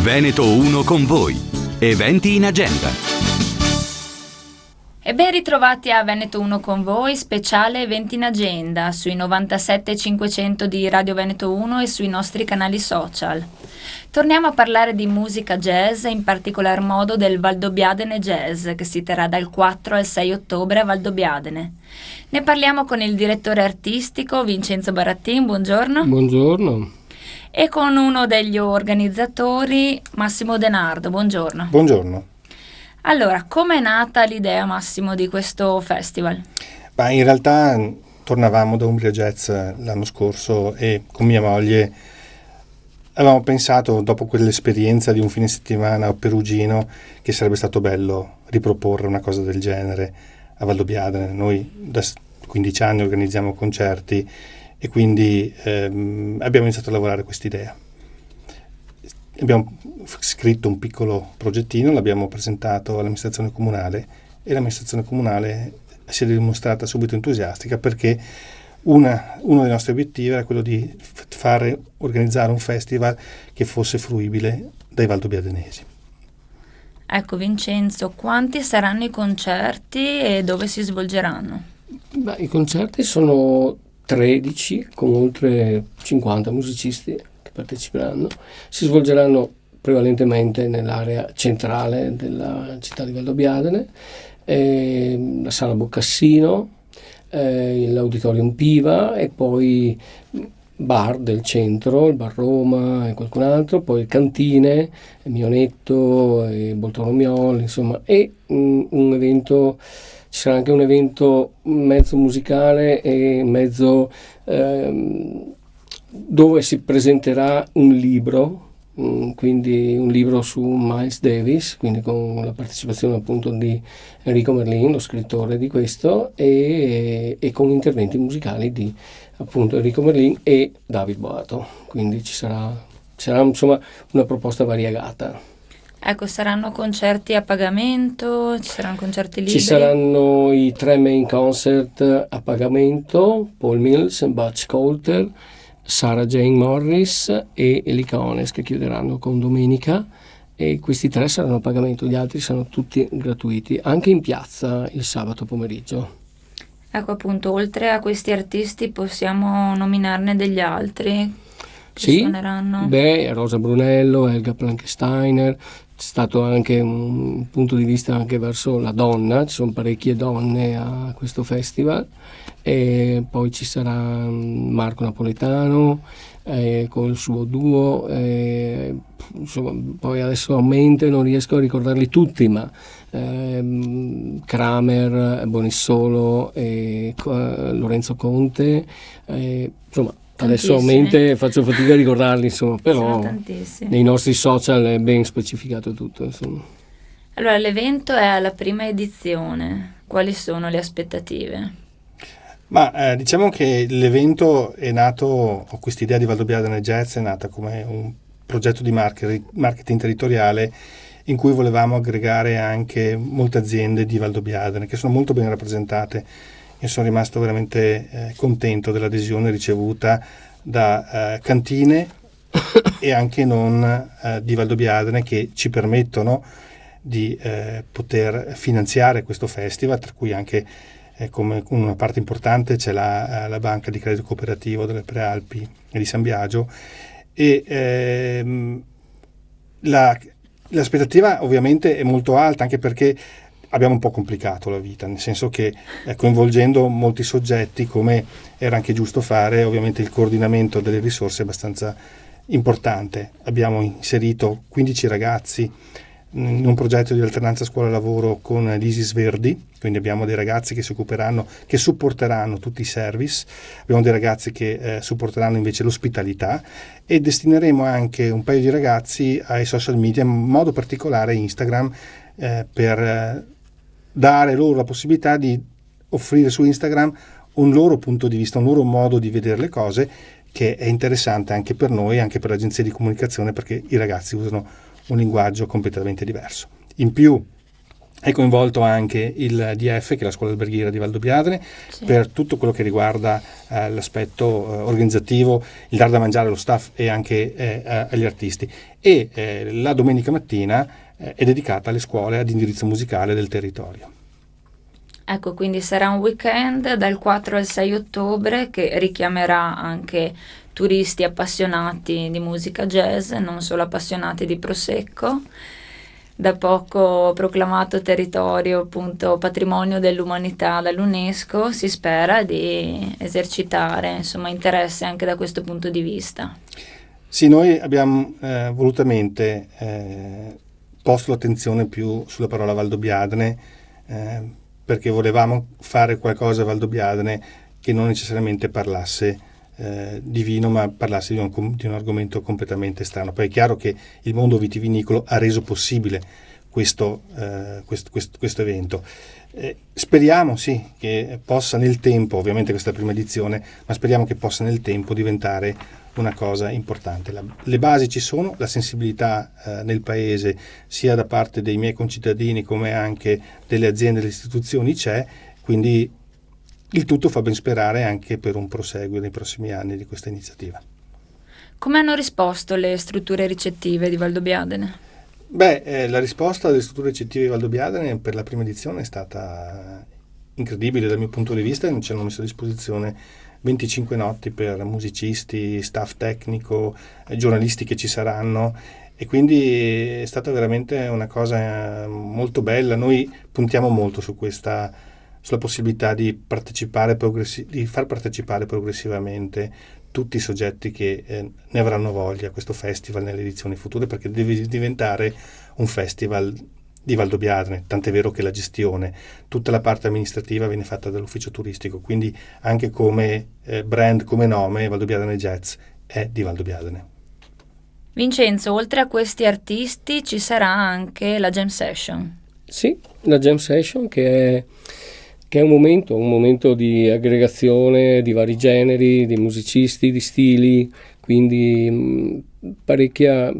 Veneto 1 con voi. Eventi in agenda. E ben ritrovati a Veneto 1 con voi, speciale Eventi in agenda sui 97.500 di Radio Veneto 1 e sui nostri canali social. Torniamo a parlare di musica jazz, in particolar modo del Valdobbiadene Jazz, che si terrà dal 4 al 6 ottobre a Valdobbiadene. Ne parliamo con il direttore artistico Vincenzo Barattin, buongiorno. Buongiorno. E con uno degli organizzatori, Massimo Denardo, buongiorno. Buongiorno. Allora, com'è nata l'idea, Massimo, di questo festival? In realtà tornavamo da Umbria Jazz l'anno scorso e con mia moglie avevamo pensato, dopo quell'esperienza di un fine settimana a Perugino, che sarebbe stato bello riproporre una cosa del genere a Valdobbiadene. Noi da 15 anni organizziamo concerti e quindi abbiamo iniziato a lavorare quest'idea. Abbiamo scritto un piccolo progettino, l'abbiamo presentato all'amministrazione comunale e l'amministrazione comunale si è dimostrata subito entusiastica, perché uno dei nostri obiettivi era quello di organizzare un festival che fosse fruibile dai valdobbiadenesi. Ecco, Vincenzo, quanti saranno i concerti e dove si svolgeranno? I concerti sono 13 con oltre 50 musicisti che parteciperanno. Si svolgeranno prevalentemente nell'area centrale della città di Valdobbiadene, la Sala Boccassino, l'Auditorium Piva e poi bar del centro, il Bar Roma e qualcun altro, poi cantine, Mionetto e Boltoromiol, insomma, e un evento. Ci sarà anche un evento mezzo musicale e mezzo dove si presenterà un libro, quindi un libro su Miles Davis, quindi con la partecipazione appunto di Enrico Merlin, lo scrittore di questo, e con interventi musicali di appunto Enrico Merlin e David Boato, quindi ci sarà insomma una proposta variegata. Ecco, saranno concerti a pagamento? Ci saranno concerti liberi? Ci saranno i 3 main concert a pagamento: Paul Mills, Butch Coulter, Sarah Jane Morris e Elicones, che chiuderanno con Domenica, e questi 3 saranno a pagamento, gli altri saranno tutti gratuiti, anche in piazza il sabato pomeriggio. Ecco, appunto, oltre a questi artisti possiamo nominarne degli altri che suoneranno? Rosa Brunello, Helga Planksteiner. C'è stato anche un punto di vista anche verso la donna, ci sono parecchie donne a questo festival, e poi ci sarà Marco Napoletano con il suo duo, insomma, poi adesso a mente non riesco a ricordarli tutti, ma Kramer, Bonissolo e Lorenzo Conte, insomma. Adesso a mente faccio fatica a ricordarli, insomma, però nei nostri social è ben specificato tutto, insomma. Allora, l'evento è alla prima edizione. Quali sono le aspettative? Diciamo che l'evento è nato, o quest'idea di Valdobbiadene Jazz è nata come un progetto di marketing territoriale in cui volevamo aggregare anche molte aziende di Valdobbiadene che sono molto ben rappresentate. Io sono rimasto veramente contento dell'adesione ricevuta da cantine e anche non di Valdobbiadene, che ci permettono di poter finanziare questo festival, tra cui anche come una parte importante c'è la banca di credito cooperativo delle Prealpi e di San Biagio, e l'aspettativa ovviamente è molto alta, anche perché abbiamo un po' complicato la vita, nel senso che coinvolgendo molti soggetti, come era anche giusto fare, ovviamente il coordinamento delle risorse è abbastanza importante. Abbiamo inserito 15 ragazzi in un progetto di alternanza scuola-lavoro con l'Isis Verdi, quindi abbiamo dei ragazzi che si occuperanno, che supporteranno tutti i service, abbiamo dei ragazzi che supporteranno invece l'ospitalità, e destineremo anche un paio di ragazzi ai social media, in modo particolare Instagram, per dare loro la possibilità di offrire su Instagram un loro punto di vista, un loro modo di vedere le cose, che è interessante anche per noi, anche per l'agenzia di comunicazione, perché i ragazzi usano un linguaggio completamente diverso. In più È coinvolto anche il DF, che è la scuola alberghiera di Valdobbiadene, Sì. per tutto quello che riguarda l'aspetto organizzativo, il dar da mangiare allo staff e anche agli artisti. E la domenica mattina è dedicata alle scuole ad indirizzo musicale del territorio. Ecco, quindi sarà un weekend dal 4 al 6 ottobre che richiamerà anche turisti appassionati di musica jazz, non solo appassionati di Prosecco. Da poco proclamato territorio, appunto, patrimonio dell'umanità dall'UNESCO, si spera di esercitare, insomma, interesse anche da questo punto di vista. Sì, noi abbiamo volutamente posto l'attenzione più sulla parola Valdobbiadene, perché volevamo fare qualcosa a Valdobbiadene che non necessariamente parlasse di vino, ma parlasse di un argomento completamente strano. Poi è chiaro che il mondo vitivinicolo ha reso possibile questo evento. Speriamo sì che possa nel tempo, ovviamente questa è la prima edizione, ma speriamo che possa nel tempo diventare una cosa importante. Le basi ci sono, la sensibilità nel paese sia da parte dei miei concittadini come anche delle aziende e delle istituzioni c'è, quindi il tutto fa ben sperare anche per un proseguo nei prossimi anni di questa iniziativa. Come hanno risposto le strutture ricettive di Valdobbiadene? La risposta delle strutture ricettive di Valdobbiadene per la prima edizione è stata incredibile dal mio punto di vista. Ci hanno messo a disposizione 25 notti per musicisti, staff tecnico, giornalisti che ci saranno, e quindi è stata veramente una cosa molto bella. Noi puntiamo molto sulla possibilità di partecipare di far partecipare progressivamente tutti i soggetti che ne avranno voglia a questo festival nelle edizioni future, perché deve diventare un festival di Valdobbiadene, tant'è vero che la gestione, tutta la parte amministrativa viene fatta dall'ufficio turistico, quindi anche come brand, come nome, Valdobbiadene Jazz è di Valdobbiadene. Vincenzo, oltre a questi artisti ci sarà anche la jam session. Sì, la jam session che è un momento di aggregazione di vari generi, di musicisti, di stili, quindi parecchia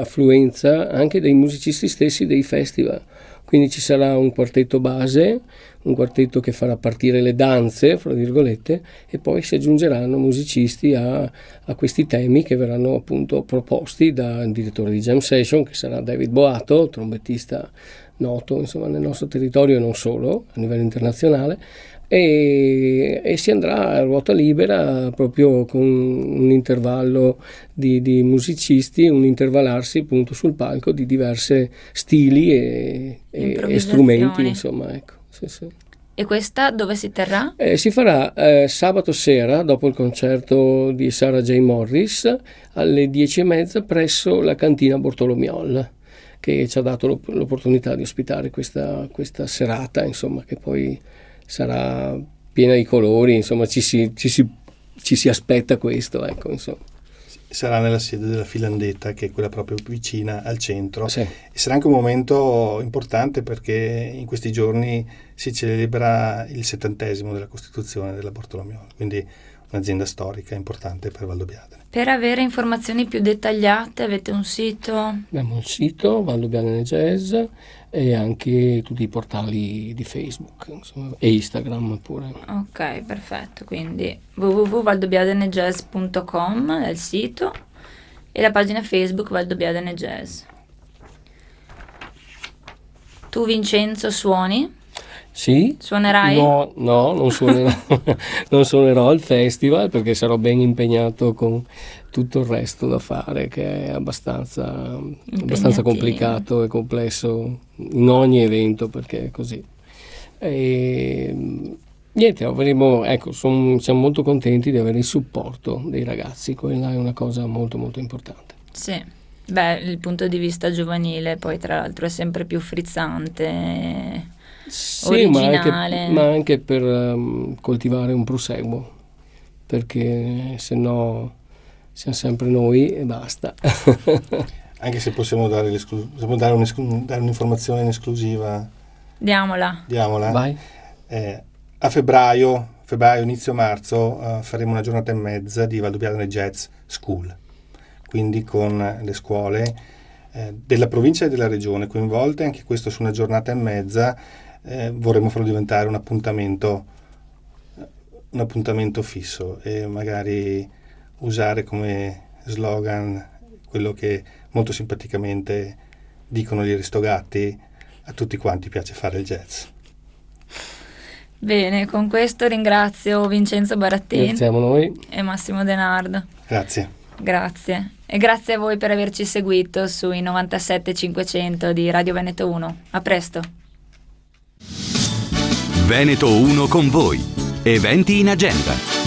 affluenza anche dei musicisti stessi dei festival. Quindi ci sarà un quartetto base, un quartetto che farà partire le danze, fra virgolette, e poi si aggiungeranno musicisti a questi temi che verranno appunto proposti dal direttore di Jam Session, che sarà David Boato, trombettista noto insomma nel nostro territorio e non solo, a livello internazionale, e si andrà a ruota libera proprio con un intervallo di musicisti, un intervallarsi appunto sul palco di diversi stili e strumenti, insomma, ecco. Sì. E questa dove si terrà? Si farà sabato sera, dopo il concerto di Sarah J. Morris, alle 10:30 presso la cantina Bortolomiol, che ci ha dato l'opportunità di ospitare questa serata, insomma, che poi sarà piena di colori, insomma, ci si aspetta questo, ecco, insomma. Sarà nella sede della Filandetta, che è quella proprio vicina al centro. Sì. E sarà anche un momento importante perché in questi giorni si celebra il 70° della Costituzione della Bortolomiolo, quindi un'azienda storica importante per Valdobbiadene. Per avere informazioni più dettagliate avete un sito? Abbiamo un sito, Valdobbiadene Jazz, e anche tutti i portali di Facebook, insomma, e Instagram pure. Ok, perfetto, quindi www.valdobbiadenejazz.com è il sito e la pagina Facebook Valdobbiadene Jazz. Tu Vincenzo suoni? Sì? Suonerai? No, non suonerò, non suonerò al festival perché sarò ben impegnato con tutto il resto da fare, che è abbastanza complicato e complesso in ogni evento, perché è così. E niente, ecco, siamo molto contenti di avere il supporto dei ragazzi, quella è una cosa molto molto importante. Sì, il punto di vista giovanile poi tra l'altro è sempre più frizzante. Sì, originale. ma anche per coltivare un proseguo, perché se no siamo sempre noi e basta. Anche se possiamo dare un'informazione in esclusiva. Diamola. Vai. A febbraio, inizio marzo, faremo una giornata e mezza di Valdobbiadene Jazz School, quindi con le scuole della provincia e della regione coinvolte, anche questo su una giornata e mezza. Vorremmo farlo diventare un appuntamento fisso e magari usare come slogan quello che molto simpaticamente dicono gli Aristogatti: a tutti quanti piace fare il jazz. Bene, con questo ringrazio Vincenzo Barattini Ringraziamo noi. e Massimo Denardo. Grazie. Grazie. E grazie a voi per averci seguito sui 97.500 di Radio Veneto 1. A presto. Veneto 1 con voi. Eventi in agenda.